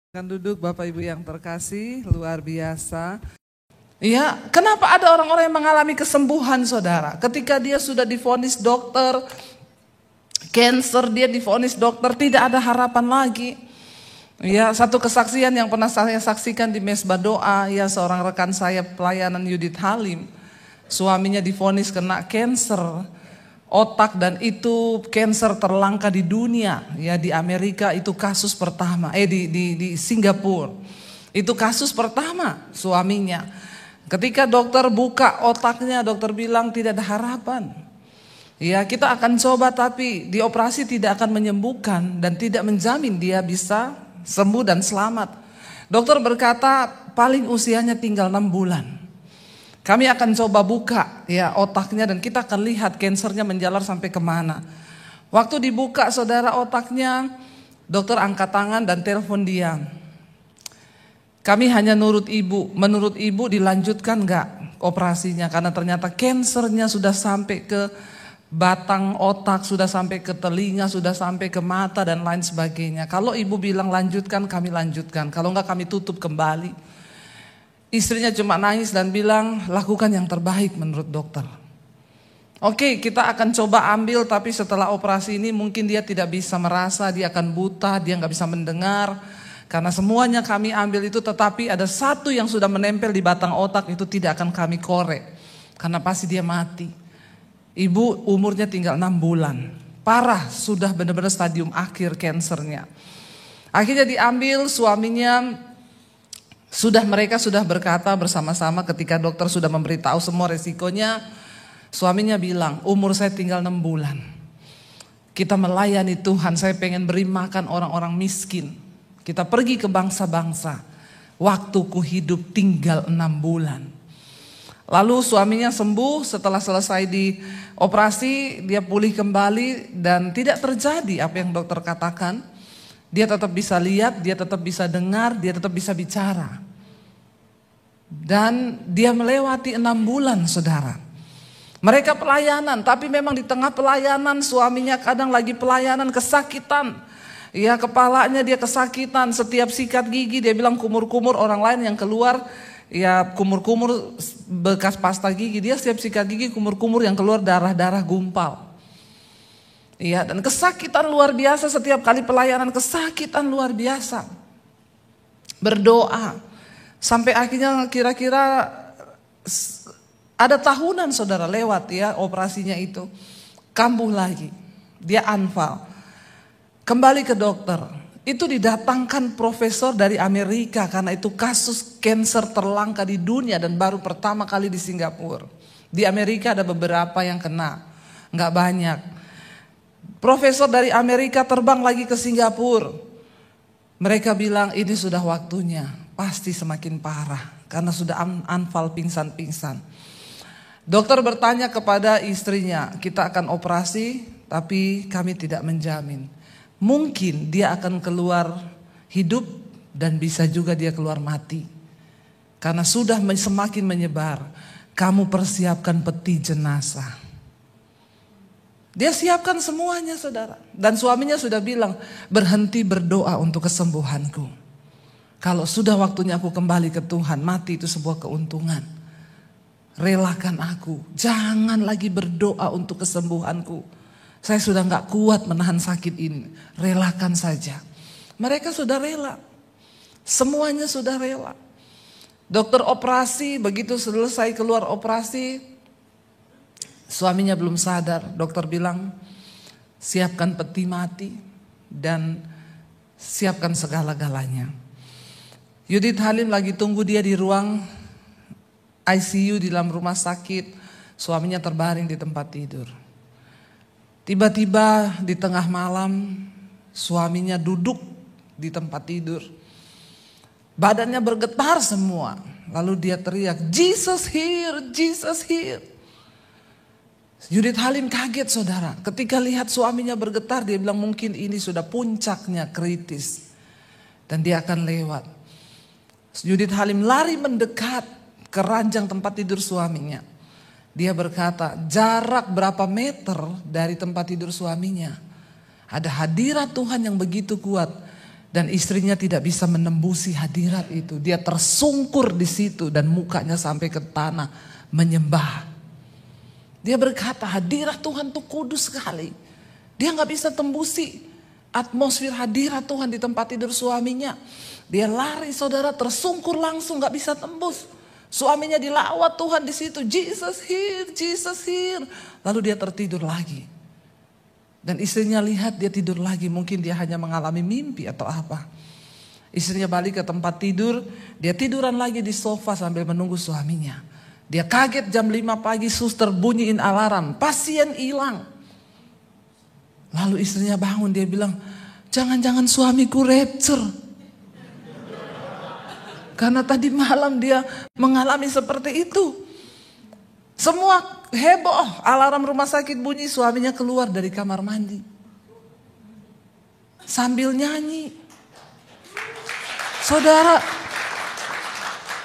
Akan duduk Bapak Ibu yang terkasih, luar biasa. Ya, kenapa ada orang-orang yang mengalami kesembuhan, saudara? Ketika dia sudah divonis dokter, cancer, dia divonis dokter, tidak ada harapan lagi. Ya, satu kesaksian yang pernah saya saksikan di Mesbah Doa, ya seorang rekan saya pelayanan Yudit Halim, suaminya divonis kena cancer otak dan itu cancer terlangka di dunia. Ya, di Amerika itu kasus pertama, di Singapura itu kasus pertama suaminya. Ketika dokter buka otaknya, dokter bilang tidak ada harapan. Ya, kita akan coba tapi di operasi tidak akan menyembuhkan dan tidak menjamin dia bisa sembuh dan selamat. Dokter berkata paling usianya tinggal 6 bulan. Kami akan coba buka ya otaknya dan kita akan lihat kansernya menjalar sampai kemana. Waktu dibuka saudara otaknya, dokter angkat tangan dan telepon dia. Kami hanya nurut ibu, menurut ibu dilanjutkan enggak operasinya karena ternyata kansernya sudah sampai ke batang otak, sudah sampai ke telinga, sudah sampai ke mata dan lain sebagainya. Kalau ibu bilang lanjutkan, kami lanjutkan. Kalau enggak kami tutup kembali. Istrinya cuma nangis dan bilang lakukan yang terbaik menurut dokter. Oke, kita akan coba ambil tapi setelah operasi ini mungkin dia tidak bisa merasa, dia akan buta, dia nggak bisa mendengar. Karena semuanya kami ambil itu tetapi ada satu yang sudah menempel di batang otak itu tidak akan kami korek. Karena pasti dia mati. Ibu umurnya tinggal 6 bulan. Parah, sudah benar-benar stadium akhir kansernya. Akhirnya diambil suaminya. Mereka sudah berkata bersama-sama ketika dokter sudah memberitahu semua resikonya. Suaminya bilang umur saya tinggal 6 bulan. Kita melayani Tuhan, saya pengen beri makan orang-orang miskin. Kita pergi ke bangsa-bangsa. Waktuku hidup tinggal 6 bulan. Lalu suaminya sembuh setelah selesai di operasi. Dia pulih kembali dan tidak terjadi apa yang dokter katakan. Dia tetap bisa lihat, dia tetap bisa dengar, dia tetap bisa bicara. Dan dia melewati 6 bulan saudara. Mereka pelayanan, tapi memang di tengah pelayanan suaminya kadang lagi pelayanan kesakitan. Ya, kepalanya dia kesakitan, setiap sikat gigi dia bilang kumur-kumur, orang lain yang keluar ya kumur-kumur bekas pasta gigi. Dia setiap sikat gigi kumur-kumur yang keluar darah-darah gumpal. Iya, dan kesakitan luar biasa setiap kali pelayanan, kesakitan luar biasa. Berdoa. Sampai akhirnya kira-kira ada tahunan saudara lewat ya operasinya itu. Kambuh lagi. Dia anfal. Kembali ke dokter. Itu didatangkan profesor dari Amerika karena itu kasus kanker terlangka di dunia dan baru pertama kali di Singapura. Di Amerika ada beberapa yang kena, nggak banyak. Profesor dari Amerika terbang lagi ke Singapura. Mereka bilang ini sudah waktunya, pasti semakin parah karena sudah anfal pingsan-pingsan. Dokter bertanya kepada istrinya, kita akan operasi tapi kami tidak menjamin. Mungkin dia akan keluar hidup dan bisa juga dia keluar mati. Karena sudah semakin menyebar, kamu persiapkan peti jenazah. Dia siapkan semuanya saudara. Dan suaminya sudah bilang, berhenti berdoa untuk kesembuhanku. Kalau sudah waktunya aku kembali ke Tuhan, mati itu sebuah keuntungan. Relakan aku, jangan lagi berdoa untuk kesembuhanku. Saya sudah gak kuat menahan sakit ini, relakan saja. Mereka sudah rela, semuanya sudah rela. Dokter operasi, begitu selesai keluar operasi, suaminya belum sadar, dokter bilang siapkan peti mati dan siapkan segala-galanya. Yudit Halim lagi tunggu dia di ruang ICU di dalam rumah sakit, suaminya terbaring di tempat tidur. Tiba-tiba di tengah malam suaminya duduk di tempat tidur. Badannya bergetar semua, lalu dia teriak, Jesus here, Jesus here. Yudit Halim kaget saudara. Ketika lihat suaminya bergetar, dia bilang mungkin ini sudah puncaknya kritis. Dan dia akan lewat. Yudit Halim lari mendekat ke ranjang tempat tidur suaminya. Dia berkata, jarak berapa meter dari tempat tidur suaminya. Ada hadirat Tuhan yang begitu kuat. Dan istrinya tidak bisa menembusi hadirat itu. Dia tersungkur di situ dan mukanya sampai ke tanah menyembah. Dia berkata, hadirat Tuhan itu kudus sekali. Dia gak bisa tembusi atmosfer hadirat Tuhan di tempat tidur suaminya. Dia lari saudara, tersungkur langsung, gak bisa tembus. Suaminya dilawat Tuhan di situ, Jesus here, Jesus here. Lalu dia tertidur lagi. Dan istrinya lihat dia tidur lagi, mungkin dia hanya mengalami mimpi atau apa. Istrinya balik ke tempat tidur, dia tiduran lagi di sofa sambil menunggu suaminya. Dia kaget jam 5 pagi suster bunyiin alarm, pasien hilang. Lalu istrinya bangun, dia bilang, jangan-jangan suamiku rapture. Karena tadi malam dia mengalami seperti itu. Semua heboh, alarm rumah sakit bunyi, suaminya keluar dari kamar mandi. Sambil nyanyi. Saudara,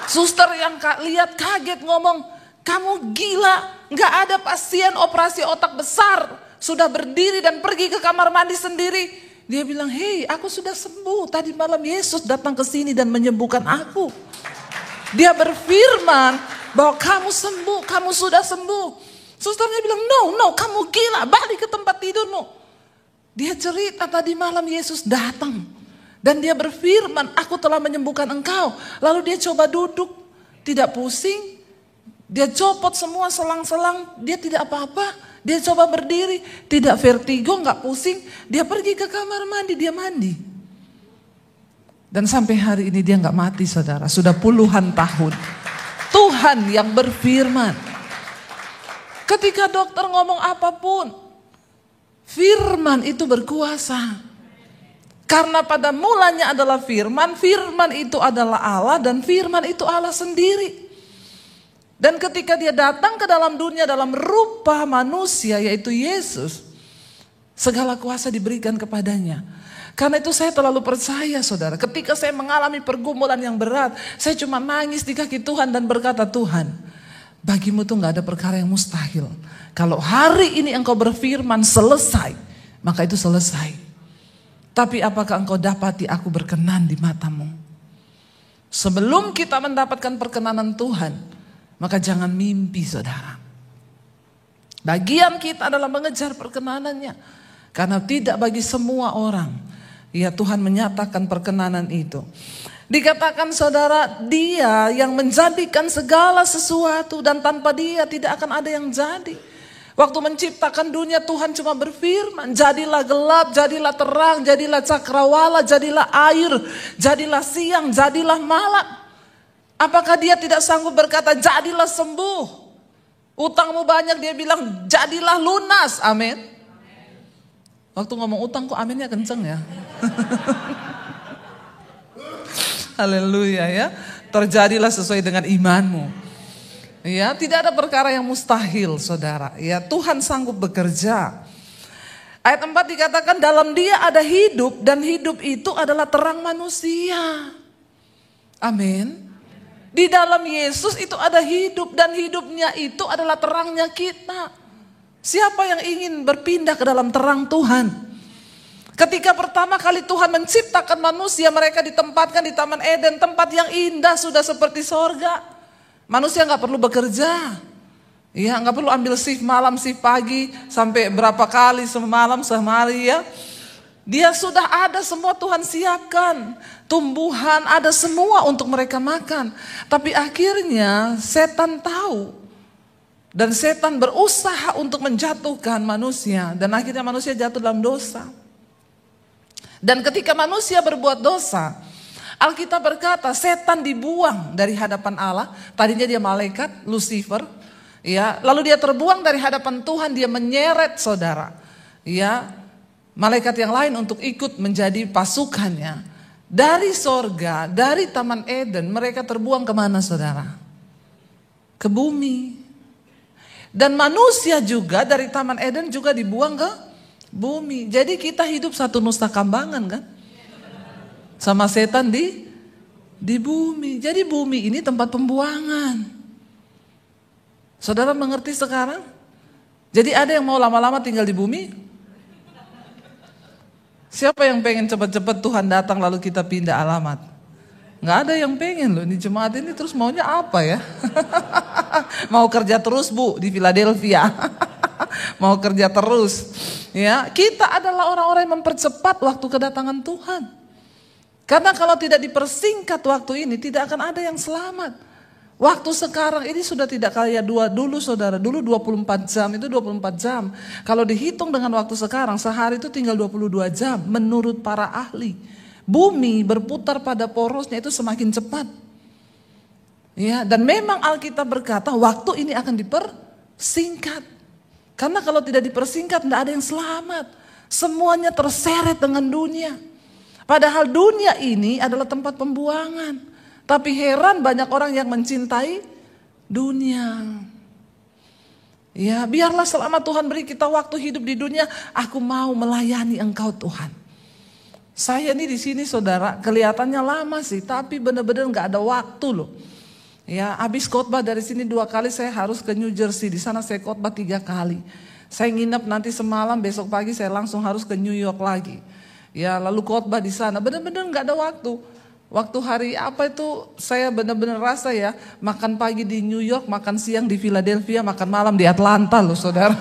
suster yang lihat kaget ngomong, kamu gila, gak ada pasien operasi otak besar. Sudah berdiri dan pergi ke kamar mandi sendiri. Dia bilang, hei aku sudah sembuh. Tadi malam Yesus datang ke sini dan menyembuhkan aku. Dia berfirman bahwa kamu sembuh, kamu sudah sembuh. Susternya bilang, no, kamu gila, balik ke tempat tidurmu. Dia cerita tadi malam Yesus datang. Dan dia berfirman, aku telah menyembuhkan engkau. Lalu dia coba duduk, tidak pusing. Dia copot semua selang-selang, dia tidak apa-apa. Dia coba berdiri, tidak vertigo, gak pusing. Dia pergi ke kamar mandi, dia mandi. Dan sampai hari ini dia gak mati saudara, sudah puluhan tahun. Tuhan yang berfirman. Ketika dokter ngomong apapun, firman itu berkuasa. Karena pada mulanya adalah firman, firman itu adalah Allah dan firman itu Allah sendiri. Dan ketika dia datang ke dalam dunia dalam rupa manusia yaitu Yesus, segala kuasa diberikan kepadanya. Karena itu saya terlalu percaya saudara, ketika saya mengalami pergumulan yang berat, saya cuma nangis di kaki Tuhan dan berkata, Tuhan, bagimu tuh gak ada perkara yang mustahil. Kalau hari ini engkau berfirman selesai, maka itu selesai. Tapi apakah engkau dapati aku berkenan di matamu? Sebelum kita mendapatkan perkenanan Tuhan, maka jangan mimpi saudara. Bagian kita adalah mengejar perkenanannya. Karena tidak bagi semua orang, ya Tuhan menyatakan perkenanan itu. Dikatakan saudara, dia yang menjadikan segala sesuatu dan tanpa dia tidak akan ada yang jadi. Waktu menciptakan dunia Tuhan cuma berfirman, jadilah gelap, jadilah terang, jadilah cakrawala, jadilah air, jadilah siang, jadilah malam. Apakah dia tidak sanggup berkata, jadilah sembuh. Utangmu banyak, dia bilang, jadilah lunas, amin. Waktu ngomong utang kok aminnya kenceng ya. Haleluya ya. Terjadilah sesuai dengan imanmu. Ya, tidak ada perkara yang mustahil, saudara. Ya, Tuhan sanggup bekerja. Ayat 4 dikatakan dalam dia ada hidup dan hidup itu adalah terang manusia. Amin. Di dalam Yesus itu ada hidup dan hidupnya itu adalah terangnya kita. Siapa yang ingin berpindah ke dalam terang Tuhan? Ketika pertama kali Tuhan menciptakan manusia, mereka ditempatkan di Taman Eden, tempat yang indah sudah seperti sorga. Manusia nggak perlu bekerja, ya nggak perlu ambil shift malam, shift pagi, sampai berapa kali semalam sehari ya. Dia sudah ada semua Tuhan siapkan, tumbuhan ada semua untuk mereka makan. Tapi akhirnya setan tahu dan setan berusaha untuk menjatuhkan manusia dan akhirnya manusia jatuh dalam dosa. Dan ketika manusia berbuat dosa, Alkitab berkata setan dibuang dari hadapan Allah. Tadinya dia malaikat, Lucifer. Ya, lalu dia terbuang dari hadapan Tuhan, dia menyeret saudara. Ya, malaikat yang lain untuk ikut menjadi pasukannya. Dari sorga, dari Taman Eden, mereka terbuang kemana saudara? Ke bumi. Dan manusia juga dari Taman Eden juga dibuang ke bumi. Jadi kita hidup satu nusa kambangan kan? Sama setan di bumi. Jadi bumi ini tempat pembuangan. Saudara mengerti sekarang? Jadi ada yang mau lama-lama tinggal di bumi? Siapa yang pengen cepat-cepat Tuhan datang lalu kita pindah alamat? Nggak ada yang pengen loh. Ini jemaat ini terus maunya apa ya? Mau kerja terus Bu di Philadelphia. Mau kerja terus. Ya, kita adalah orang-orang yang mempercepat waktu kedatangan Tuhan. Karena kalau tidak dipersingkat waktu ini, tidak akan ada yang selamat. Waktu sekarang ini sudah tidak kayak dulu saudara. Dulu 24 jam, itu 24 jam. Kalau dihitung dengan waktu sekarang, sehari itu tinggal 22 jam menurut para ahli. Bumi berputar pada porosnya itu semakin cepat. Ya, dan memang Alkitab berkata waktu ini akan dipersingkat. Karena kalau tidak dipersingkat tidak ada yang selamat. Semuanya terseret dengan dunia. Padahal dunia ini adalah tempat pembuangan. Tapi heran banyak orang yang mencintai dunia. Ya, biarlah selama Tuhan beri kita waktu hidup di dunia, aku mau melayani Engkau Tuhan. Saya ini di sini saudara, kelihatannya lama sih, tapi benar-benar nggak ada waktu loh. Ya, habis khotbah dari sini 2 kali saya harus ke New Jersey, di sana saya khotbah 3 kali. Saya nginep nanti semalam, besok pagi saya langsung harus ke New York lagi. Ya, lalu khotbah di sana, benar-benar nggak ada waktu. Waktu hari apa itu saya benar-benar rasa ya, makan pagi di New York, makan siang di Philadelphia, makan malam di Atlanta loh saudara.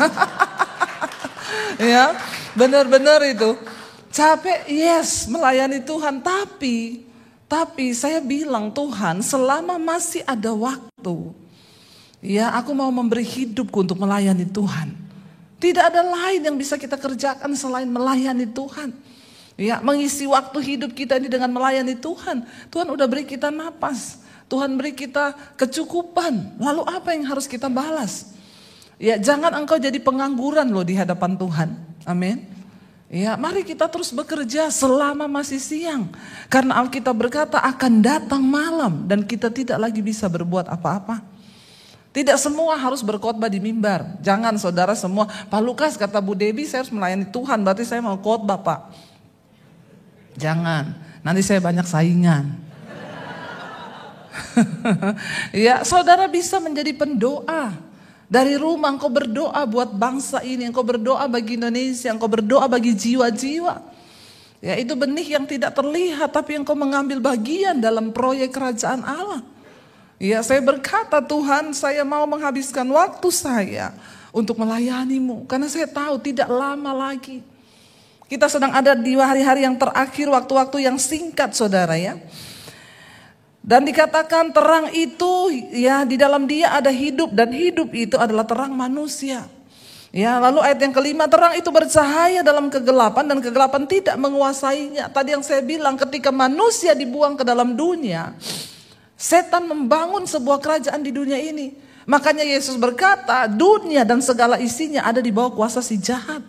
Ya, benar-benar itu. Capek, yes, melayani Tuhan, tapi saya bilang Tuhan selama masih ada waktu, ya aku mau memberi hidupku untuk melayani Tuhan. Tidak ada lain yang bisa kita kerjakan selain melayani Tuhan. Ya, mengisi waktu hidup kita ini dengan melayani Tuhan. Tuhan udah beri kita napas, Tuhan beri kita kecukupan. Lalu apa yang harus kita balas? Ya, jangan engkau jadi pengangguran loh di hadapan Tuhan. Amin. Ya, mari kita terus bekerja selama masih siang. Karena Alkitab berkata akan datang malam dan kita tidak lagi bisa berbuat apa-apa. Tidak semua harus berkhotbah di mimbar. Jangan saudara semua, Pak Lukas kata Bu Debbie saya harus melayani Tuhan, berarti saya mau khotbah Pak. Jangan, nanti saya banyak saingan. Ya, saudara bisa menjadi pendoa. Dari rumah engkau berdoa buat bangsa ini, engkau berdoa bagi Indonesia, engkau berdoa bagi jiwa-jiwa. Ya, itu benih yang tidak terlihat tapi engkau mengambil bagian dalam proyek kerajaan Allah. Ya, saya berkata Tuhan, saya mau menghabiskan waktu saya untuk melayani-Mu karena saya tahu tidak lama lagi. Kita sedang ada di hari-hari yang terakhir, waktu-waktu yang singkat saudara ya. Dan dikatakan terang itu ya di dalam dia ada hidup dan hidup itu adalah terang manusia. Ya, lalu ayat yang kelima, terang itu bercahaya dalam kegelapan dan kegelapan tidak menguasainya. Tadi yang saya bilang ketika manusia dibuang ke dalam dunia, setan membangun sebuah kerajaan di dunia ini. Makanya Yesus berkata dunia dan segala isinya ada di bawah kuasa si jahat.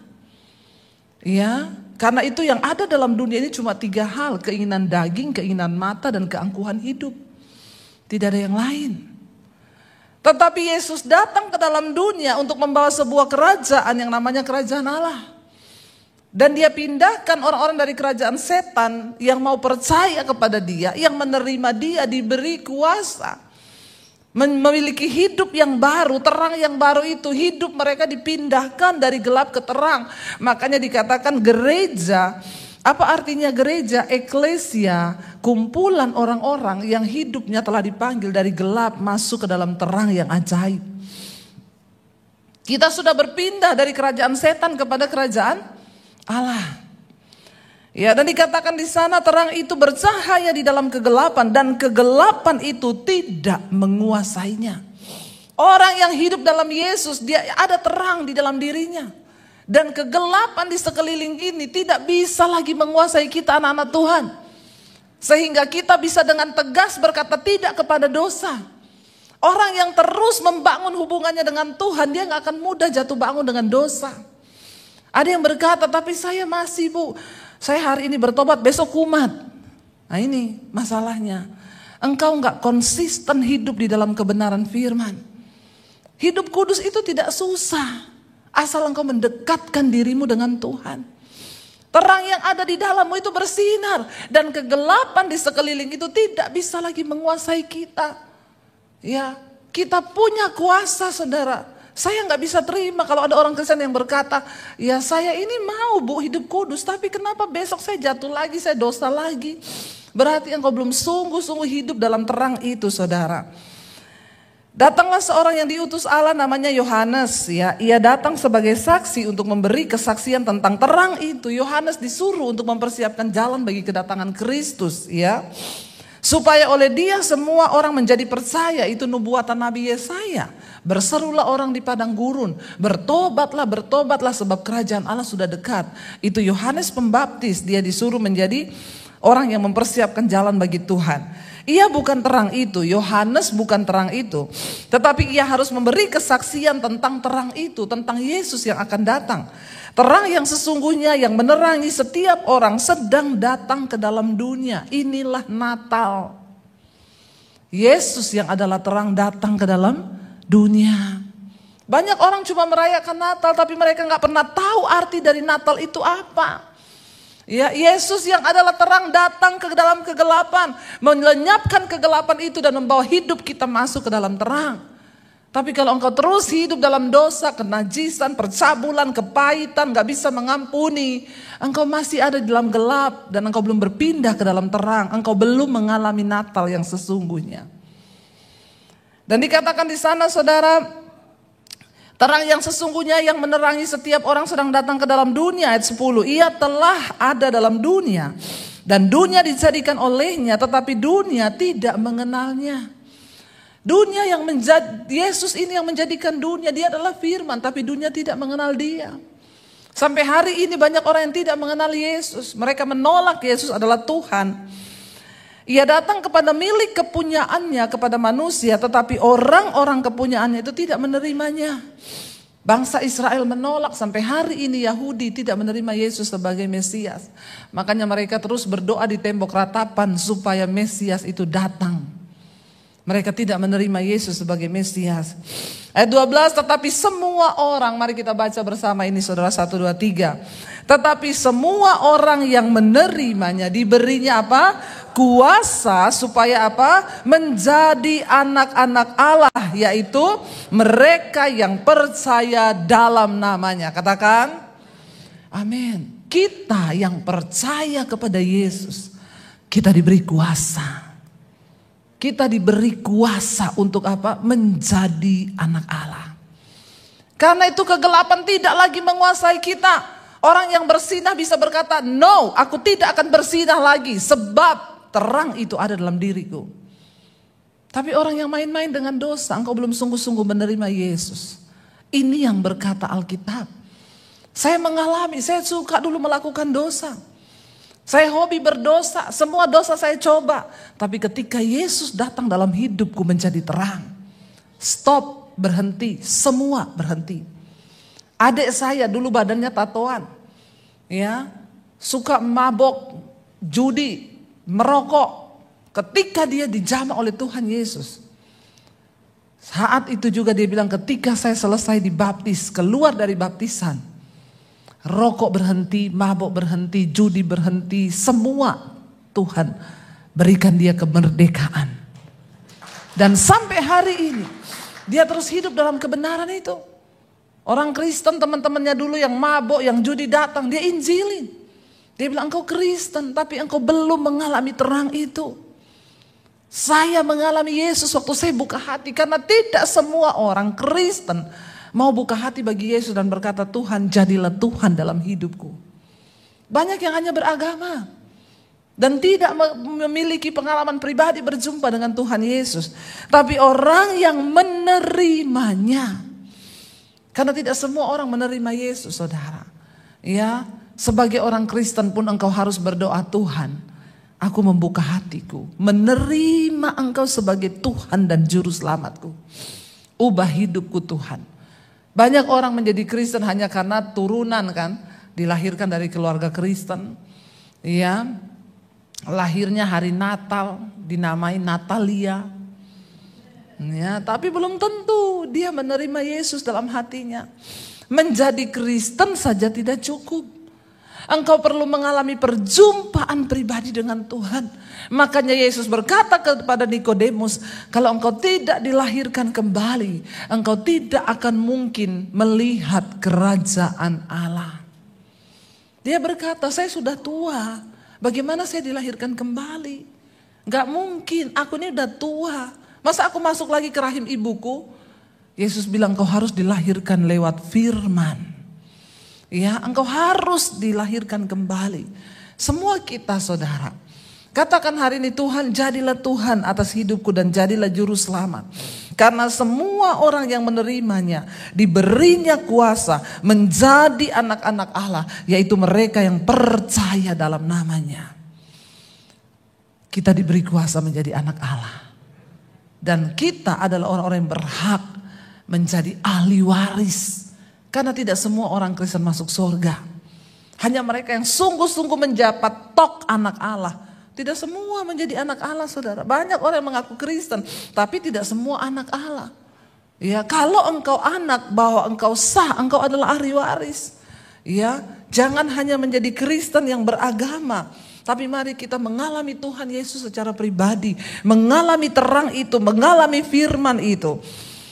Ya, karena itu yang ada dalam dunia ini cuma 3 hal, keinginan daging, keinginan mata, dan keangkuhan hidup. Tidak ada yang lain. Tetapi Yesus datang ke dalam dunia untuk membawa sebuah kerajaan yang namanya kerajaan Allah. Dan dia pindahkan orang-orang dari kerajaan setan yang mau percaya kepada dia, yang menerima dia, diberi kuasa. Memiliki hidup yang baru, terang yang baru itu, hidup mereka dipindahkan dari gelap ke terang. Makanya dikatakan gereja, apa artinya gereja? Eklesia, kumpulan orang-orang yang hidupnya telah dipanggil dari gelap masuk ke dalam terang yang ajaib. Kita sudah berpindah dari kerajaan setan kepada kerajaan Allah. Ya, dan dikatakan di sana terang itu bercahaya di dalam kegelapan dan kegelapan itu tidak menguasainya. Orang yang hidup dalam Yesus, dia ada terang di dalam dirinya. Dan kegelapan di sekeliling ini tidak bisa lagi menguasai kita anak-anak Tuhan. Sehingga kita bisa dengan tegas berkata tidak kepada dosa. Orang yang terus membangun hubungannya dengan Tuhan, dia gak akan mudah jatuh bangun dengan dosa. Ada yang berkata, tapi saya masih Bu, saya hari ini bertobat, besok kumat. Nah ini masalahnya. Engkau gak konsisten hidup di dalam kebenaran firman. Hidup kudus itu tidak susah. Asal engkau mendekatkan dirimu dengan Tuhan. Terang yang ada di dalammu itu bersinar. Dan kegelapan di sekeliling itu tidak bisa lagi menguasai kita. Ya, kita punya kuasa saudara. Saya nggak bisa terima kalau ada orang Kristen yang berkata, ya saya ini mau Bu hidup kudus, tapi kenapa besok saya jatuh lagi, saya dosa lagi. Berarti engkau belum sungguh-sungguh hidup dalam terang itu, saudara. Datanglah seorang yang diutus Allah namanya Yohanes, ya. Ia datang sebagai saksi untuk memberi kesaksian tentang terang itu. Yohanes disuruh untuk mempersiapkan jalan bagi kedatangan Kristus, ya. Supaya oleh dia semua orang menjadi percaya. Itu nubuatan Nabi Yesaya. Berserulah orang di padang gurun, bertobatlah, bertobatlah sebab kerajaan Allah sudah dekat. Itu Yohanes Pembaptis, dia disuruh menjadi orang yang mempersiapkan jalan bagi Tuhan. Ia bukan terang itu, Yohanes bukan terang itu, tetapi ia harus memberi kesaksian tentang terang itu, tentang Yesus yang akan datang. Terang yang sesungguhnya yang menerangi setiap orang sedang datang ke dalam dunia. Inilah Natal. Yesus yang adalah terang datang ke dalam dunia. Banyak orang cuma merayakan Natal, tapi mereka nggak pernah tahu arti dari Natal itu apa. Ya, Yesus yang adalah terang datang ke dalam kegelapan, melenyapkan kegelapan itu dan membawa hidup kita masuk ke dalam terang. Tapi kalau engkau terus hidup dalam dosa, kenajisan, percabulan, kepahitan, gak bisa mengampuni, engkau masih ada di dalam gelap dan engkau belum berpindah ke dalam terang. Engkau belum mengalami Natal yang sesungguhnya. Dan dikatakan di sana, saudara, terang yang sesungguhnya yang menerangi setiap orang sedang datang ke dalam dunia. Ayat 10, ia telah ada dalam dunia dan dunia dijadikan olehnya, tetapi dunia tidak mengenalnya. Dunia yang menjadi, Yesus ini yang menjadikan dunia, dia adalah firman, tapi dunia tidak mengenal dia. Sampai hari ini banyak orang yang tidak mengenal Yesus. Mereka menolak Yesus adalah Tuhan. Ia datang kepada milik kepunyaannya, kepada manusia, tetapi orang-orang kepunyaannya itu tidak menerimanya. Bangsa Israel menolak, sampai hari ini Yahudi tidak menerima Yesus sebagai Mesias. Makanya mereka terus berdoa di tembok ratapan supaya Mesias itu datang. Mereka tidak menerima Yesus sebagai Mesias. Ayat 12, tetapi semua orang, mari kita baca bersama ini saudara, 1, 2, 3. Tetapi semua orang yang menerimanya diberinya apa? Kuasa supaya apa? Menjadi anak-anak Allah, yaitu mereka yang percaya dalam namanya. Katakan amin. Kita yang percaya kepada Yesus, kita diberi kuasa. Kita diberi kuasa untuk apa? Menjadi anak Allah. Karena itu kegelapan tidak lagi menguasai kita. Orang yang bersinah bisa berkata, no, aku tidak akan bersinah lagi. Sebab terang itu ada dalam diriku. Tapi orang yang main-main dengan dosa, engkau belum sungguh-sungguh menerima Yesus. Ini yang berkata Alkitab. Saya mengalami, saya suka dulu melakukan dosa. Saya hobi berdosa, semua dosa saya coba. Tapi ketika Yesus datang dalam hidupku menjadi terang. Stop, berhenti, semua berhenti. Adik saya dulu badannya tatoan. Ya, suka mabok, judi, merokok. Ketika dia dijamah oleh Tuhan Yesus. Saat itu juga dia bilang ketika saya selesai dibaptis, keluar dari baptisan. Rokok berhenti, mabok berhenti, judi berhenti, semua Tuhan berikan dia kemerdekaan. Dan sampai hari ini dia terus hidup dalam kebenaran itu. Orang Kristen teman-temannya dulu yang mabok, yang judi datang, dia injilin. Dia bilang engkau Kristen tapi engkau belum mengalami terang itu. Saya mengalami Yesus waktu saya buka hati, karena tidak semua orang Kristen mau buka hati bagi Yesus dan berkata, Tuhan jadilah Tuhan dalam hidupku. Banyak yang hanya beragama dan tidak memiliki pengalaman pribadi berjumpa dengan Tuhan Yesus. Tapi orang yang menerimanya. Karena tidak semua orang menerima Yesus, saudara. Ya, sebagai orang Kristen pun engkau harus berdoa, Tuhan, aku membuka hatiku, menerima engkau sebagai Tuhan dan Juru Selamatku. Ubah hidupku Tuhan. Banyak orang menjadi Kristen hanya karena turunan kan, dilahirkan dari keluarga Kristen. Ya, lahirnya hari Natal, dinamai Natalia. Ya, tapi belum tentu dia menerima Yesus dalam hatinya. Menjadi Kristen saja tidak cukup. Engkau perlu mengalami perjumpaan pribadi dengan Tuhan. Makanya Yesus berkata kepada Nikodemus, kalau engkau tidak dilahirkan kembali, engkau tidak akan mungkin melihat kerajaan Allah. Dia berkata, saya sudah tua, bagaimana saya dilahirkan kembali? Gak mungkin, aku ini udah tua. Masa aku masuk lagi ke rahim ibuku? Yesus bilang, kau harus dilahirkan lewat firman. Ya, engkau harus dilahirkan kembali. Semua kita saudara, katakan hari ini, Tuhan jadilah Tuhan atas hidupku dan jadilah juru selamat. Karena semua orang yang menerimanya diberinya kuasa menjadi anak-anak Allah, yaitu mereka yang percaya dalam namanya. Kita diberi kuasa menjadi anak Allah. Dan kita adalah orang-orang yang berhak menjadi ahli waris. Karena tidak semua orang Kristen masuk surga. Hanya mereka yang sungguh-sungguh menjabat tok anak Allah. Tidak semua menjadi anak Allah, saudara. Banyak orang yang mengaku Kristen, tapi tidak semua anak Allah. Ya, kalau engkau anak, bahwa engkau sah, engkau adalah ahli waris. Ya, jangan hanya menjadi Kristen yang beragama, tapi mari kita mengalami Tuhan Yesus secara pribadi, mengalami terang itu, mengalami firman itu.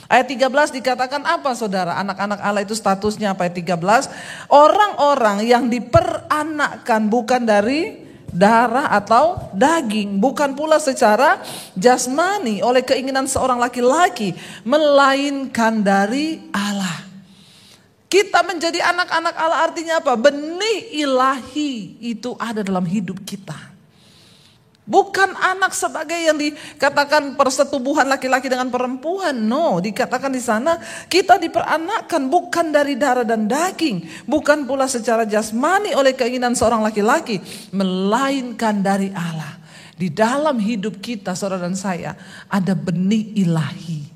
Ayat 13 dikatakan apa saudara? Anak-anak Allah itu statusnya apa? Ayat 13, orang-orang yang diperanakkan bukan dari darah atau daging, bukan pula secara jasmani oleh keinginan seorang laki-laki, melainkan dari Allah. Kita menjadi anak-anak Allah artinya apa? Benih ilahi itu ada dalam hidup kita. Bukan anak sebagai yang dikatakan persetubuhan laki-laki dengan perempuan. No, dikatakan di sana kita diperanakkan bukan dari darah dan daging, bukan pula secara jasmani oleh keinginan seorang laki-laki, melainkan dari Allah. Di dalam hidup kita, saudara dan saya, ada benih ilahi.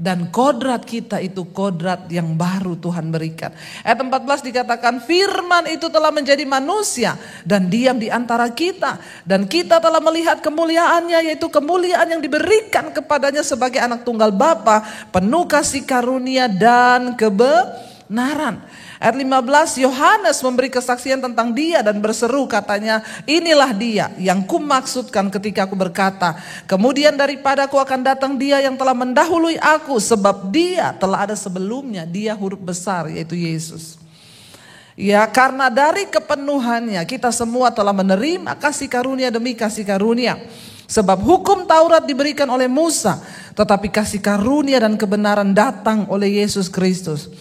Dan kodrat kita itu kodrat yang baru Tuhan berikan. Ayat 14 dikatakan firman itu telah menjadi manusia dan diam di antara kita. Dan kita telah melihat kemuliaannya, yaitu kemuliaan yang diberikan kepadanya sebagai anak tunggal Bapa, penuh kasih karunia dan kebenaran. Ayat 15, Yohanes memberi kesaksian tentang dia dan berseru katanya, inilah dia yang kumaksudkan ketika aku berkata, kemudian daripadaku akan datang dia yang telah mendahului aku, sebab dia telah ada sebelumnya. Dia huruf besar yaitu Yesus. Ya, karena dari kepenuhannya kita semua telah menerima kasih karunia demi kasih karunia. Sebab hukum Taurat diberikan oleh Musa, tetapi kasih karunia dan kebenaran datang oleh Yesus Kristus.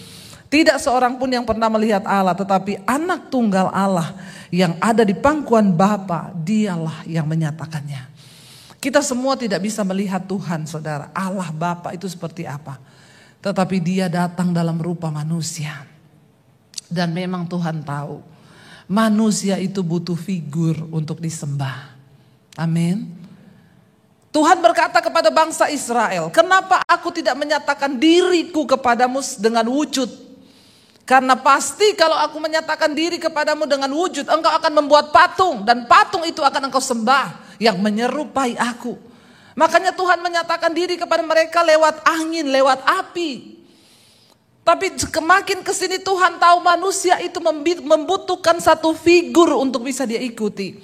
Tidak seorang pun yang pernah melihat Allah, tetapi anak tunggal Allah yang ada di pangkuan Bapa, dialah yang menyatakannya. Kita semua tidak bisa melihat Tuhan, saudara. Allah Bapa itu seperti apa. Tetapi dia datang dalam rupa manusia. Dan memang Tuhan tahu, manusia itu butuh figur untuk disembah. Amin. Tuhan berkata kepada bangsa Israel, kenapa aku tidak menyatakan diriku kepadamu dengan wujud? Karena pasti kalau aku menyatakan diri kepadamu dengan wujud, engkau akan membuat patung. Dan patung itu akan engkau sembah yang menyerupai aku. Makanya Tuhan menyatakan diri kepada mereka lewat angin, lewat api. Tapi semakin kesini Tuhan tahu manusia itu membutuhkan satu figur untuk bisa dia ikuti.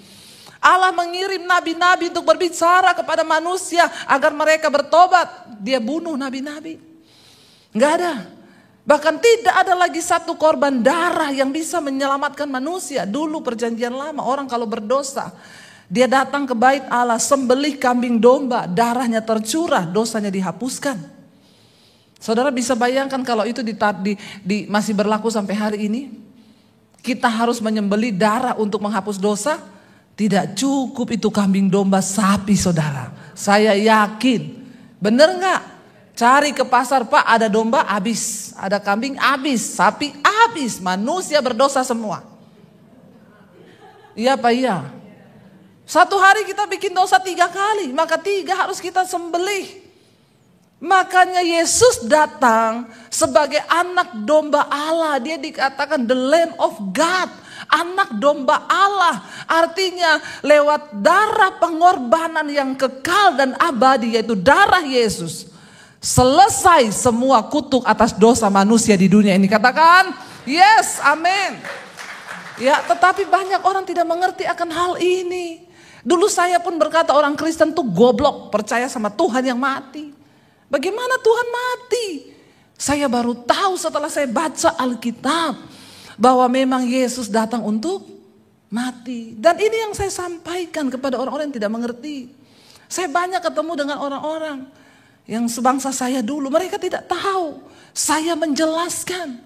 Allah mengirim nabi-nabi untuk berbicara kepada manusia agar mereka bertobat. Dia bunuh nabi-nabi. Gak ada. Bahkan tidak ada lagi satu korban darah yang bisa menyelamatkan manusia. Dulu perjanjian lama orang kalau berdosa, dia datang ke bait Allah, sembelih kambing domba, darahnya tercurah, dosanya dihapuskan. Saudara bisa bayangkan kalau itu masih berlaku sampai hari ini? Kita harus menyembelih darah untuk menghapus dosa? Tidak cukup itu kambing domba, sapi saudara. Saya yakin, benar gak? Cari ke pasar, Pak, ada domba habis, ada kambing habis, sapi habis, manusia berdosa semua. Iya Pak, iya. Satu hari kita bikin dosa 3 kali, maka 3 harus kita sembelih. Makanya Yesus datang sebagai anak domba Allah. Dia dikatakan the Lamb of God, anak domba Allah. Artinya lewat darah pengorbanan yang kekal dan abadi, yaitu darah Yesus, selesai semua kutuk atas dosa manusia di dunia ini. Katakan yes, amin. Ya, tetapi banyak orang tidak mengerti akan hal ini. Dulu saya pun berkata orang Kristen tuh goblok, percaya sama Tuhan yang mati. Bagaimana Tuhan mati? Saya baru tahu setelah saya baca Alkitab bahwa memang Yesus datang untuk mati. Dan ini yang saya sampaikan kepada orang-orang yang tidak mengerti. Saya banyak ketemu dengan orang-orang yang sebangsa saya dulu, mereka tidak tahu. Saya menjelaskan.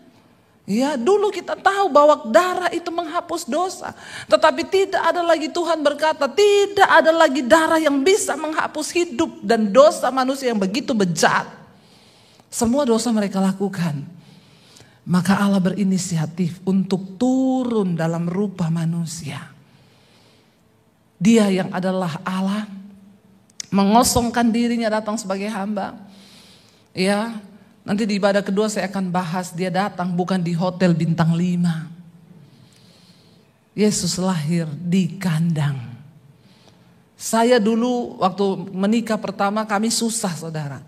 Ya, dulu kita tahu bahwa darah itu menghapus dosa. Tetapi tidak ada lagi, Tuhan berkata, tidak ada lagi darah yang bisa menghapus hidup dan dosa manusia yang begitu bejat. Semua dosa mereka lakukan. Maka Allah berinisiatif untuk turun dalam rupa manusia. Dia yang adalah Allah mengosongkan dirinya datang sebagai hamba. Ya, nanti di ibadah kedua saya akan bahas dia datang bukan di hotel bintang 5. Yesus lahir di kandang. Saya dulu waktu menikah pertama kami susah saudara.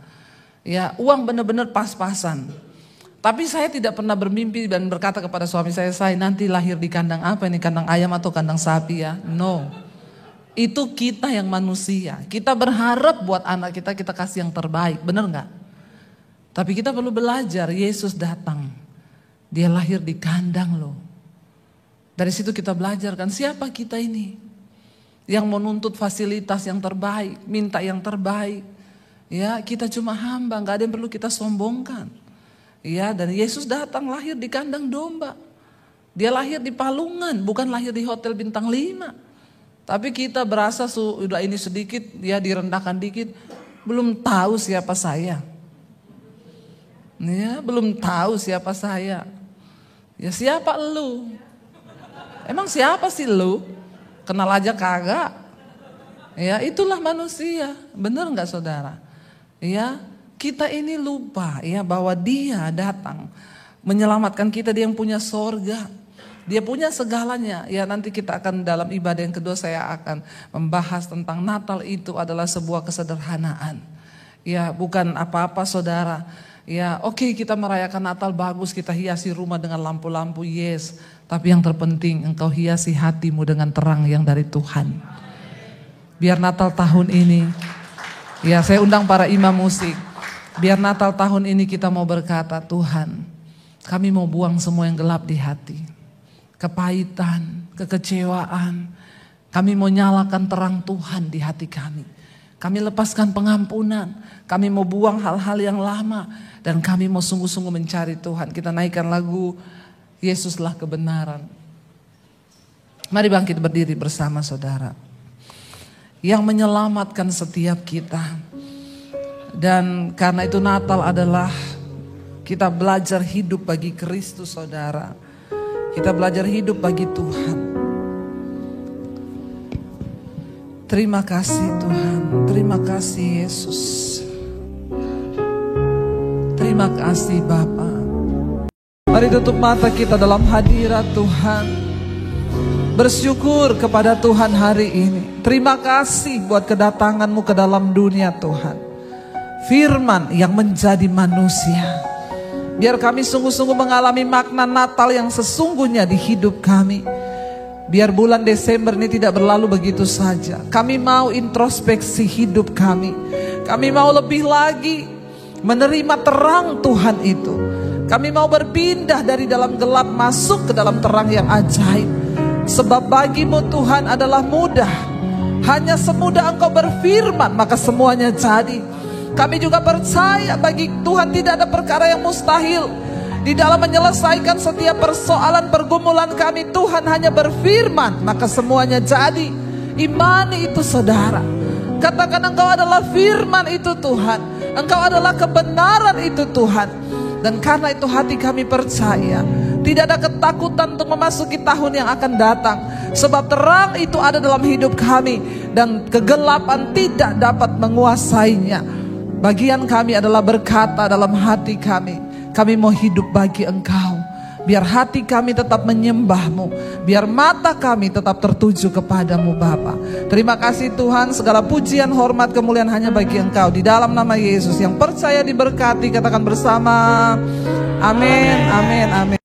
Ya, uang benar-benar pas-pasan. Tapi saya tidak pernah bermimpi dan berkata kepada suami saya nanti lahir di kandang apa ini, kandang ayam atau kandang sapi ya. No. Itu kita yang manusia. Kita berharap buat anak kita kasih yang terbaik, benar nggak? Tapi kita perlu belajar, Yesus datang. Dia lahir di kandang loh. Dari situ kita belajar kan siapa kita ini. Yang menuntut fasilitas yang terbaik, minta yang terbaik. Ya, kita cuma hamba, nggak ada yang perlu kita sombongkan. Ya, dan Yesus datang lahir di kandang domba. Dia lahir di palungan, bukan lahir di hotel bintang 5. Tapi kita berasa sudah ini sedikit, ya direndahkan dikit, belum tahu siapa saya. Ya, belum tahu siapa saya. Ya siapa lu? Emang siapa sih lu? Kenal aja kagak. Ya, itulah manusia. Benar nggak saudara? Ya, kita ini lupa ya bahwa dia datang menyelamatkan kita, dia yang punya sorga. Dia punya segalanya. Ya, nanti kita akan dalam ibadah yang kedua saya akan membahas tentang Natal itu adalah sebuah kesederhanaan. Ya, bukan apa-apa saudara. Ya, oke, kita merayakan Natal bagus, kita hiasi rumah dengan lampu-lampu, yes. Tapi yang terpenting engkau hiasi hatimu dengan terang yang dari Tuhan. Biar Natal tahun ini, ya saya undang para imam musik. Biar Natal tahun ini kita mau berkata, Tuhan, kami mau buang semua yang gelap di hati. Kepahitan, kekecewaan. Kami mau nyalakan terang Tuhan di hati kami. Kami lepaskan pengampunan. Kami mau buang hal-hal yang lama. Dan kami mau sungguh-sungguh mencari Tuhan. Kita naikkan lagu Yesuslah Kebenaran. Mari bangkit berdiri bersama saudara. Yang menyelamatkan setiap kita. Dan karena itu Natal adalah kita belajar hidup bagi Kristus saudara. Kita belajar hidup bagi Tuhan. Terima kasih Tuhan. Terima kasih Yesus. Terima kasih Bapa. Mari tutup mata kita dalam hadirat Tuhan. Bersyukur kepada Tuhan hari ini. Terima kasih buat kedatangan-Mu ke dalam dunia Tuhan. Firman yang menjadi manusia. Biar kami sungguh-sungguh mengalami makna Natal yang sesungguhnya di hidup kami. Biar bulan Desember ini tidak berlalu begitu saja. Kami mau introspeksi hidup kami. Kami mau lebih lagi menerima terang Tuhan itu. Kami mau berpindah dari dalam gelap masuk ke dalam terang yang ajaib. Sebab bagimu Tuhan adalah mudah. Hanya semudah Engkau berfirman maka semuanya jadi. Kami juga percaya bagi Tuhan tidak ada perkara yang mustahil. Di dalam menyelesaikan setiap persoalan pergumulan kami, Tuhan hanya berfirman maka semuanya jadi. Imani itu saudara. Katakan Engkau adalah firman itu Tuhan. Engkau adalah kebenaran itu Tuhan. Dan karena itu hati kami percaya. Tidak ada ketakutan untuk memasuki tahun yang akan datang. Sebab terang itu ada dalam hidup kami. Dan kegelapan tidak dapat menguasainya. Bagian kami adalah berkata dalam hati kami. Kami mau hidup bagi Engkau. Biar hati kami tetap menyembah-Mu. Biar mata kami tetap tertuju kepadamu Bapa. Terima kasih Tuhan. Segala pujian, hormat, kemuliaan hanya bagi Engkau. Di dalam nama Yesus yang percaya diberkati. Katakan bersama. Amin, amin, amin.